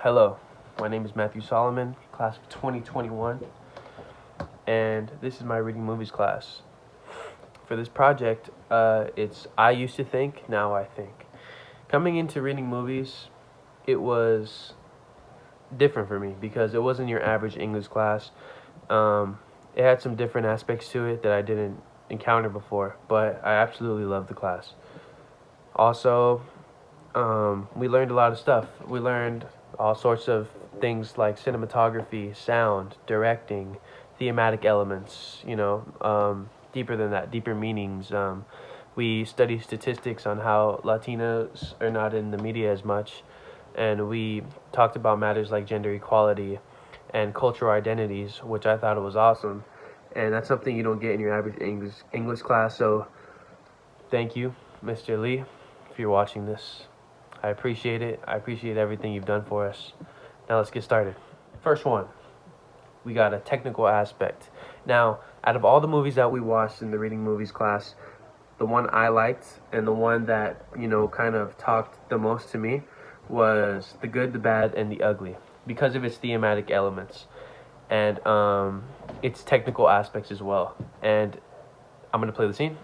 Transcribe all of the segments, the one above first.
Hello, my name is Matthew Solomon, class of 2021, and this is my reading movies class. For this project, it's I used to think, now I think. Coming into reading movies, it was different for me because it wasn't your average English class. Um, it had some different aspects to it that I didn't encounter before, but I absolutely loved the class. Also, we learned a lot of stuff. We learned all sorts of things like cinematography, sound, directing, thematic elements, deeper than that, deeper meanings. We study statistics on how Latinos are not in the media as much, and we talked about matters like gender equality and cultural identities, which I thought it was awesome. And that's something you don't get in your average English class. So thank you, Mr. Lee, if you're watching this. I appreciate it. I appreciate everything you've done for us. Now let's get started. First one, we got a technical aspect. Now, out of all the movies that we watched in the reading movies class, the one I liked and the one that, kind of talked the most to me was The Good, the Bad, and the Ugly because of its thematic elements and its technical aspects as well. And I'm going to play the scene.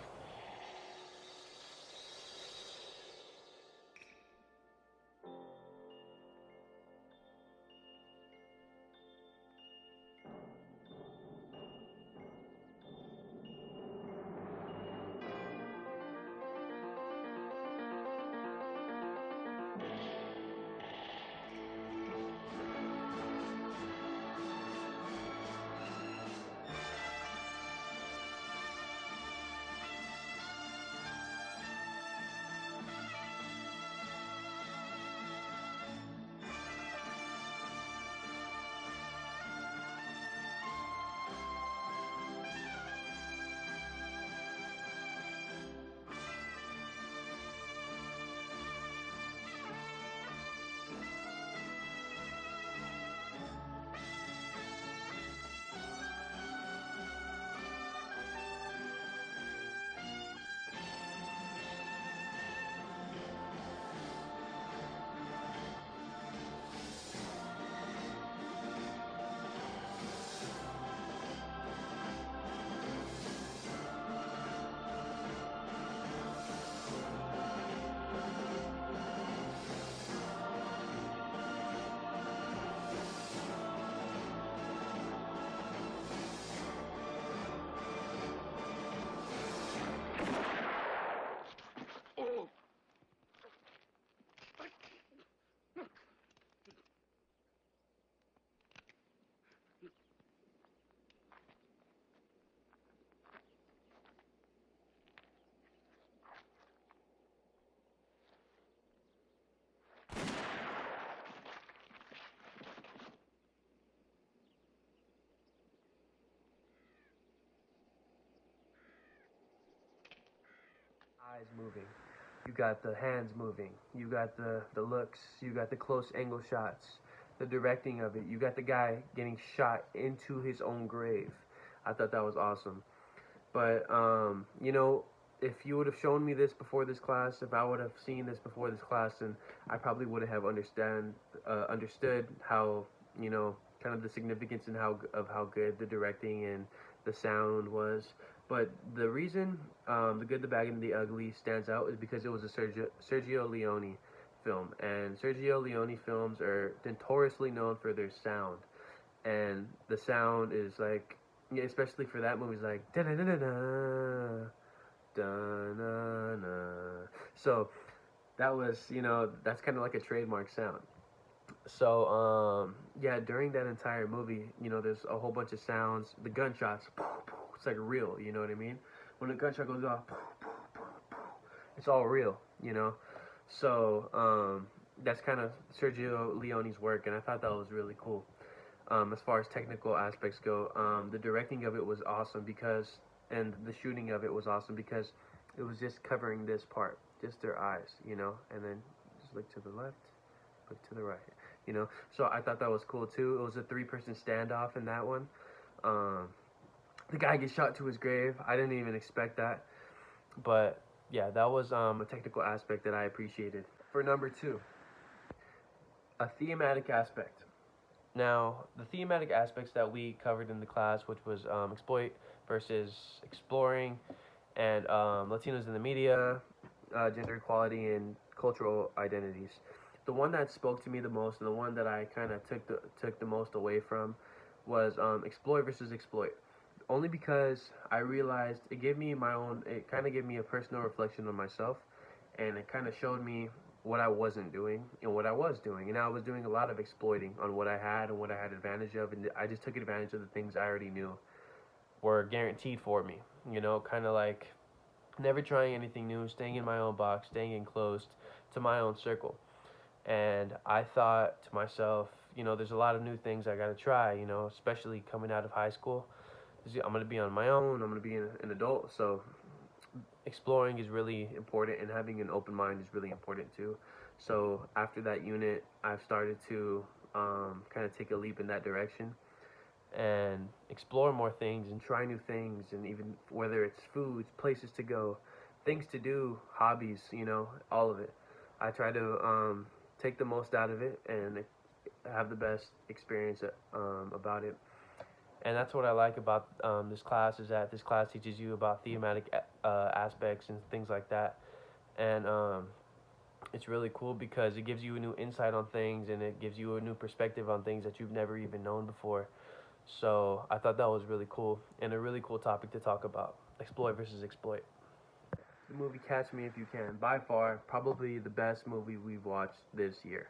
Eyes moving. You got the hands moving. You got the looks. You got the close angle shots. The directing of it. You got the guy getting shot into his own grave. I thought that was awesome. But if you would have shown me this before this class, if I would have seen this before this class, then I probably would have understood how kind of the significance and how good the directing and the sound was. But the reason The Good, the Bad, and the Ugly stands out is because it was a Sergio Leone film, and Sergio Leone films are notoriously known for their sound, and the sound is like, yeah, especially for that movie, is like da da da da da da da da. So that was, that's kind of like a trademark sound. So yeah, during that entire movie, there's a whole bunch of sounds. The gunshots, it's like real. You know what I mean? When a gunshot goes off, it's all real. So that's kind of Sergio Leone's work, and I thought that was really cool. As far as technical aspects go, the directing of it was awesome and the shooting of it was awesome because it was just covering this part, just their eyes, and then just look to the left, look to the right, So I thought that was cool too. It was a three-person standoff in that one. Um, the guy gets shot to his grave. I didn't even expect that, but yeah, that was a technical aspect that I appreciated. For number two, A thematic aspect. Now, the thematic aspects that we covered in the class, which was exploit versus exploring, and Latinos in the media, gender equality, and cultural identities. The one that spoke to me the most, and the one that I kind of took the most away from, was exploit versus exploit. Only because I realized it gave me my own. It kind of gave me a personal reflection on myself, and it kind of showed me what I wasn't doing and what I was doing. And I was doing a lot of exploiting on what I had and what I had advantage of, and I just took advantage of the things I already knew were guaranteed for me. Kind of like never trying anything new, staying in my own box, staying enclosed to my own circle. And I thought to myself, there's a lot of new things I got to try, especially coming out of high school. I'm going to be on my own, I'm going to be an adult, so exploring is really important, and having an open mind is really important too. So after that unit, I've started to kind of take a leap in that direction and explore more things and try new things, and even whether it's foods, places to go, things to do, hobbies, all of it. I try to take the most out of it and have the best experience about it. And that's what I like about this class, is that this class teaches you about thematic aspects and things like that. And it's really cool because it gives you a new insight on things, and it gives you a new perspective on things that you've never even known before. So I thought that was really cool, and a really cool topic to talk about, exploit versus exploit. The movie Catch Me If You Can, by far, probably the best movie we've watched this year.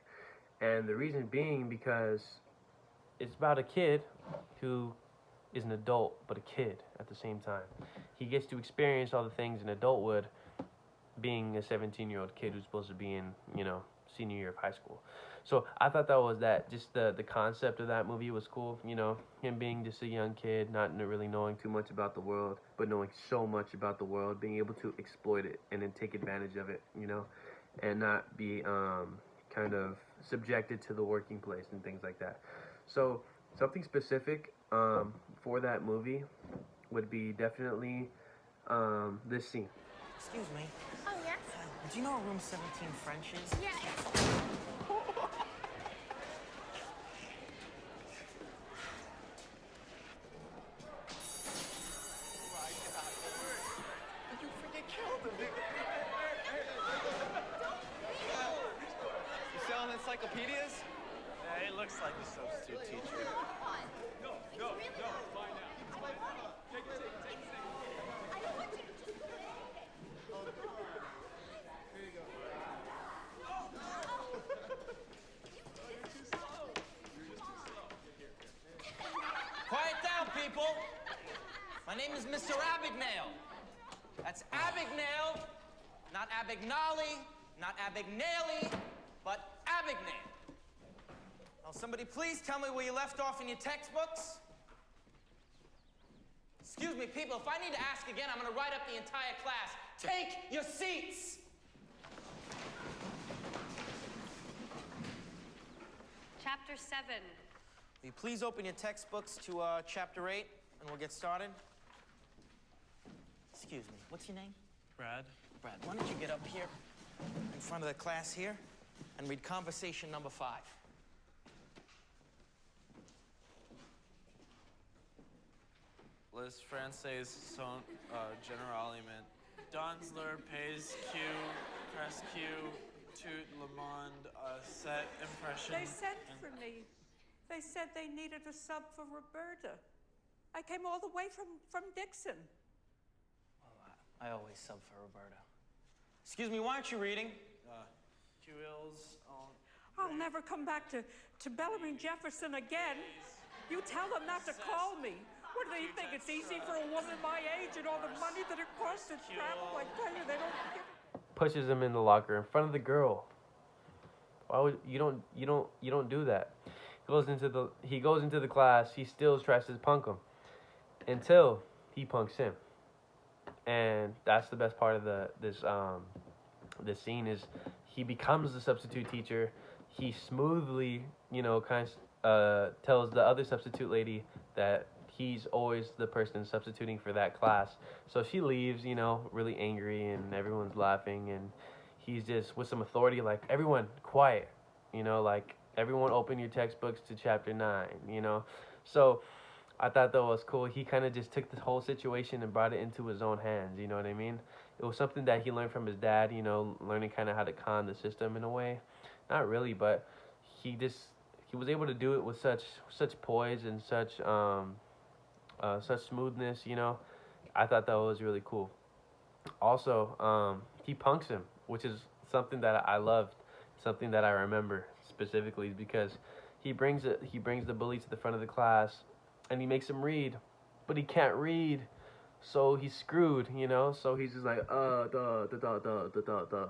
And the reason being because it's about a kid who is an adult, but a kid at the same time. He gets to experience all the things an adult would, being a 17-year-old kid who's supposed to be in, senior year of high school. So I thought just the concept of that movie was cool. Him being just a young kid, not really knowing too much about the world, but knowing so much about the world, being able to exploit it and then take advantage of it, and not be kind of subjected to the working place and things like that. So something specific for that movie would be definitely this scene. Excuse me. Oh, yes? Do you know where room 17 French is? Yeah. You freaking killed him, dude. You selling encyclopedias? Yeah, he looks like a substitute teacher. No, find out. Take it. Here you go. You're too slow. Quiet down, people. My name is Mr. Abagnale. That's Abagnale, not Abagnale, not Abagnale, but Abagnale. Now, somebody please tell me where you left off in your textbooks. Excuse me, people, if I need to ask again, I'm going to write up the entire class. Take your seats. Chapter 7. Will you please open your textbooks to Chapter 8, and we'll get started? Excuse me, what's your name? Brad. Brad, why don't you get up here in front of the class here and read conversation number 5. Les Français sont généralement Donsler pays Q, press Q, tout le monde set impression. They sent for me. They said they needed a sub for Roberta. I came all the way from Dixon. Well, I always sub for Roberta. Excuse me, why aren't you reading? Qils I'll never come back to Bellarmine Jefferson again. You tell them not to call me. What do they think? It's easy for a woman my age and all the money that it costs to travel? I tell you, they don't give. Pushes him in the locker in front of the girl. Why would you don't do that? He goes into the class. He still tries to punk him until he punks him, and that's the best part of this scene is he becomes the substitute teacher. He smoothly, tells the other substitute lady that he's always the person substituting for that class. So she leaves, really angry, and everyone's laughing, and he's just with some authority, like, everyone quiet, Everyone open your textbooks to chapter 9, So I thought that was cool. He kind of just took the whole situation and brought it into his own hands, you know what I mean? It was something that he learned from his dad, learning kind of how to con the system in a way. Not really, but he just he was able to do it with such poise and such smoothness, I thought that was really cool. Also, he punks him, which is something that I loved, something that I remember specifically because he brings the bully to the front of the class, and he makes him read, but he can't read, so he's screwed, So he's just like da da da da da da da,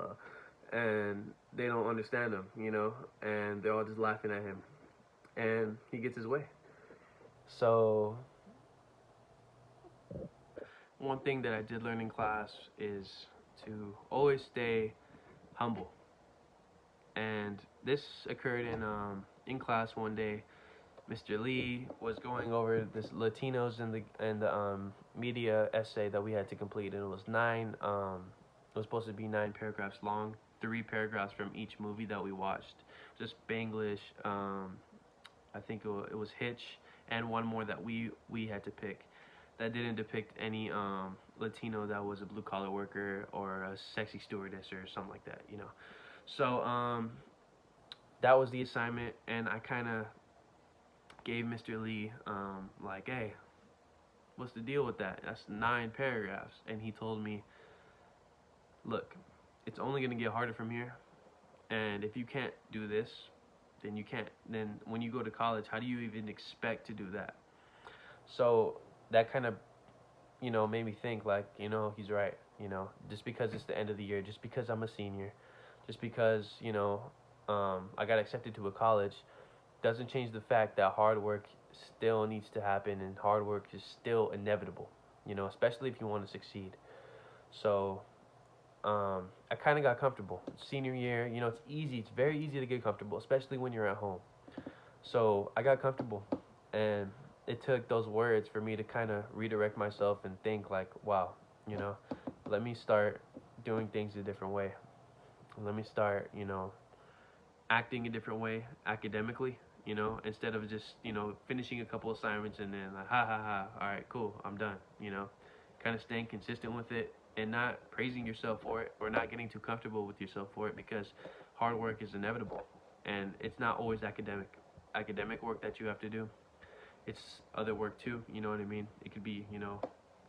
and they don't understand him, and they're all just laughing at him, and he gets his way. So one thing that I did learn in class is to always stay humble. And this occurred in class one day. Mr. Lee was going over this Latinos in the media essay that we had to complete, and it was supposed to be 9 paragraphs long, 3 paragraphs from each movie that we watched. Just Spanglish, I think it was Hitch, and one more that we had to pick that didn't depict any Latino that was a blue-collar worker or a sexy stewardess or something like that, So that was the assignment, and I kind of gave Mr. Lee, like, hey, what's the deal with that? That's 9 paragraphs. And he told me, look, it's only going to get harder from here, and if you can't do this, then you can't. Then when you go to college, how do you even expect to do that? So that kind of, made me think, like, he's right, just because it's the end of the year, just because I'm a senior, just because, I got accepted to a college, doesn't change the fact that hard work still needs to happen, and hard work is still inevitable, especially if you want to succeed. So I kind of got comfortable. Senior year, it's very easy to get comfortable, especially when you're at home. So I got comfortable, and it took those words for me to kind of redirect myself and think, like, wow, let me start doing things a different way. Let me start, acting a different way academically, instead of just, finishing a couple assignments and then like, ha, all right, cool, I'm done, kind of staying consistent with it and not praising yourself for it or not getting too comfortable with yourself for it, because hard work is inevitable, and it's not always academic work that you have to do. It's other work too, you know what I mean? It could be,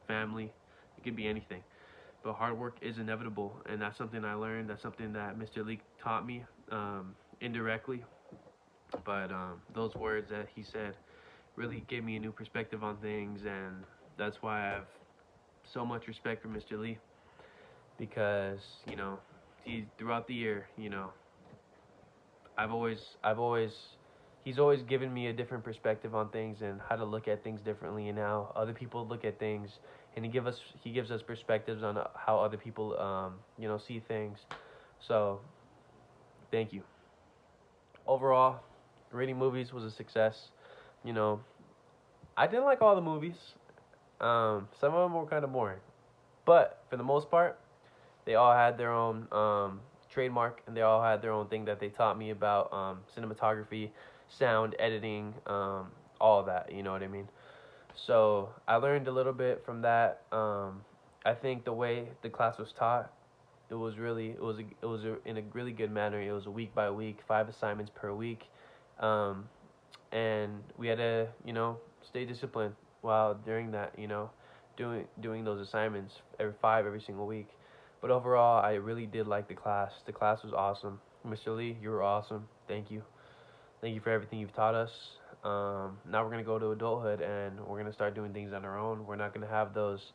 family, it could be anything. But hard work is inevitable, and that's something I learned. That's something that Mr. Lee taught me indirectly. But those words that he said really gave me a new perspective on things, and that's why I have so much respect for Mr. Lee, because, throughout the year, he's always given me a different perspective on things and how to look at things differently, and how other people look at things, and he gives us perspectives on how other people see things. So thank you. Overall, Reading Movies was a success. I didn't like all the movies. Some of them were kind of boring, but for the most part, they all had their own trademark, and they all had their own thing that they taught me about cinematography, sound, editing, all of that, you know what I mean? So I learned a little bit from that. I think the way the class was taught, it was in a really good manner. It was a week by week, 5 assignments per week, and we had to, stay disciplined while during that, doing those assignments every single week. But overall, I really did like the class. The class was awesome. Mr. Lee, you were awesome. Thank you. Thank you for everything you've taught us. Now we're going to go to adulthood, and we're going to start doing things on our own. We're not going to have those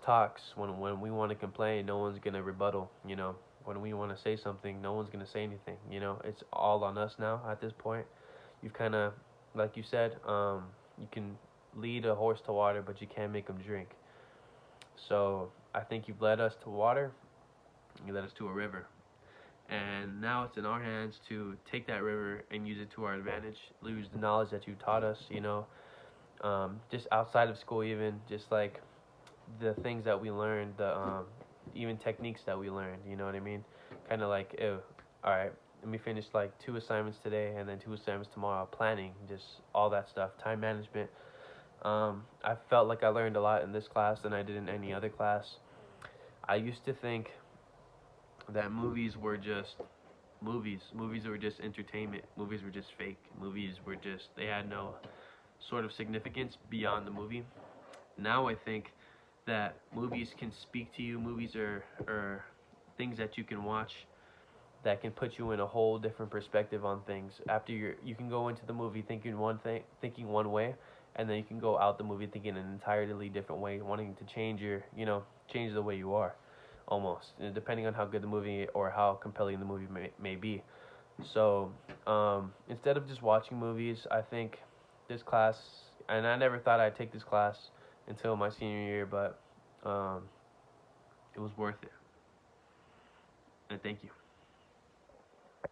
talks when we want to complain. No one's going to rebuttal, When we want to say something, no one's going to say anything, It's all on us now at this point. You've kind of, like you said, you can lead a horse to water, but you can't make him drink. So I think you've led us to water. You led us to a river. And now it's in our hands to take that river and use it to our advantage, use the knowledge that you taught us, just outside of school, even just like the things that we learned, the even techniques that we learned, you know what I mean? Kind of like, all right, let me finish like 2 assignments today and then 2 assignments tomorrow. Planning, just all that stuff, time management. I felt like I learned a lot in this class than I did in any other class. I used to think that movies were just movies. Movies were just entertainment. Movies were just fake. Movies were just, they had no sort of significance beyond the movie. Now I think that movies can speak to you. Movies are things that you can watch that can put you in a whole different perspective on things. After you can go into the movie thinking one way, and then you can go out the movie thinking an entirely different way, wanting to change change the way you are, almost, depending on how good the movie or how compelling the movie may be. So instead of just watching movies, I think this class, and I never thought I'd take this class until my senior year, but it was worth it. And thank you.